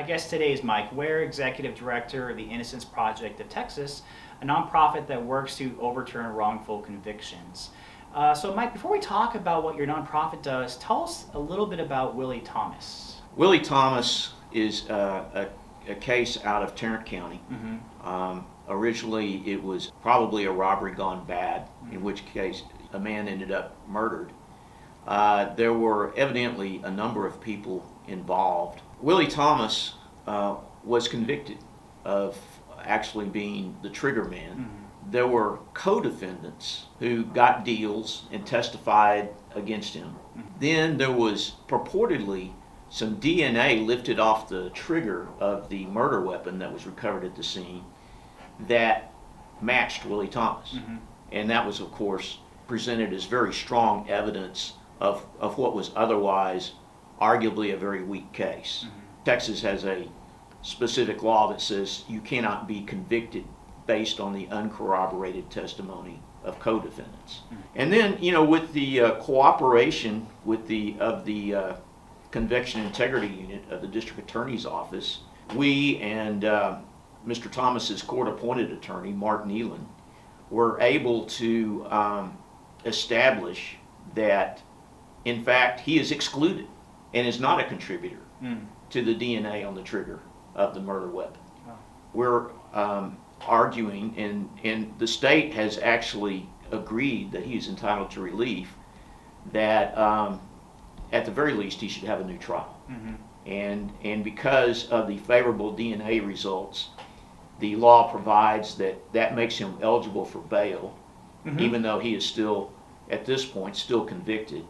My guest today is Mike Ware, Executive Director of the Innocence Project of Texas, a nonprofit that works to overturn wrongful convictions. So Mike, before we talk about what your nonprofit does, tell us a little bit about Willie Thomas. Willie Thomas is a case out of Tarrant County. Originally it was probably a robbery gone bad, in which case a man ended up murdered. There were evidently a number of people involved. Willie Thomas was convicted of actually being the trigger man. There were co-defendants who got deals and testified against him. Then there was purportedly some DNA lifted off the trigger of the murder weapon that was recovered at the scene that matched Willie Thomas. And that was, of course, presented as very strong evidence of what was otherwise arguably a very weak case. Texas has a specific law that says you cannot be convicted based on the uncorroborated testimony of co-defendants. And then, with the cooperation with the Conviction Integrity Unit of the District Attorney's Office, we and Mr. Thomas's court-appointed attorney, Mark Nealon, were able to establish that, in fact, he is excluded and is not a contributor to the DNA on the trigger of the murder weapon. We're arguing, and the state has actually agreed that he is entitled to relief, that at the very least he should have a new trial. And because of the favorable DNA results, the law provides that makes him eligible for bail, even though he is still, at this point, still convicted.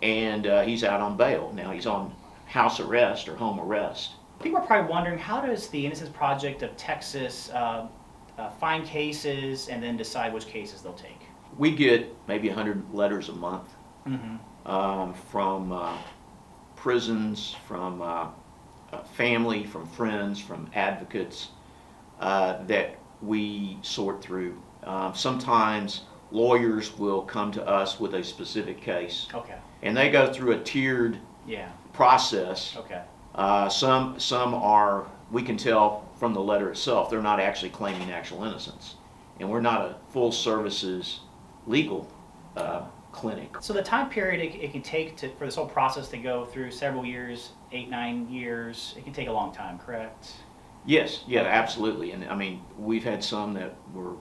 And he's out on bail. Now he's on house arrest or home arrest. People are probably wondering, how does the Innocence Project of Texas find cases and then decide which cases they'll take? We get maybe 100 letters a month from prisons, from family, from friends, from advocates that we sort through. Sometimes lawyers will come to us with a specific case. And they go through a tiered process. Some are, we can tell from the letter itself, they're not actually claiming actual innocence. And we're not a full services legal clinic. So the time period it can take for this whole process to go through several years, 8-9 years, it can take a long time, correct? Yes, yeah, absolutely. And I mean, we've had some that were,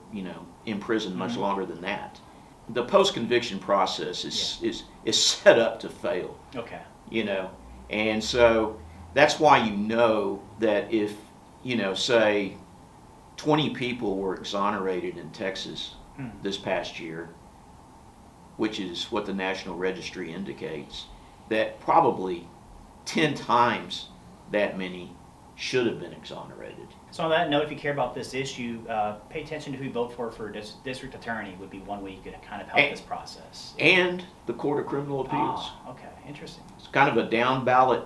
in prison much longer than that. The post-conviction process is set up to fail. And so that's why that if, say 20 people were exonerated in Texas this past year, which is what the National Registry indicates, that probably 10 times that many should have been exonerated. So on that note, if you care about this issue, pay attention to who you vote for district attorney would be one way you could kind of help this process. And the Court of Criminal Appeals. Okay, interesting. It's kind of a down ballot,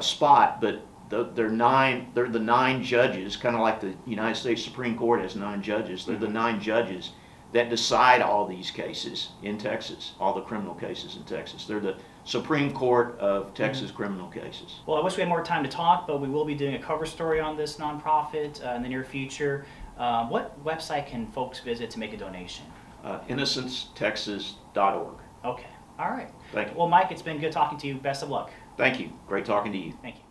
spot, but they're the 9 judges, kind of like the United States Supreme Court has 9 judges. They're the 9 judges that decide all these cases in Texas, all the criminal cases in Texas. They're the Supreme Court of Texas criminal cases. Well, I wish we had more time to talk, but we will be doing a cover story on this nonprofit in the near future. What website can folks visit to make a donation? InnocenceTexas.org. Okay, all right. Thank you. Well, Mike, it's been good talking to you. Best of luck. Thank you. Great talking to you. Thank you.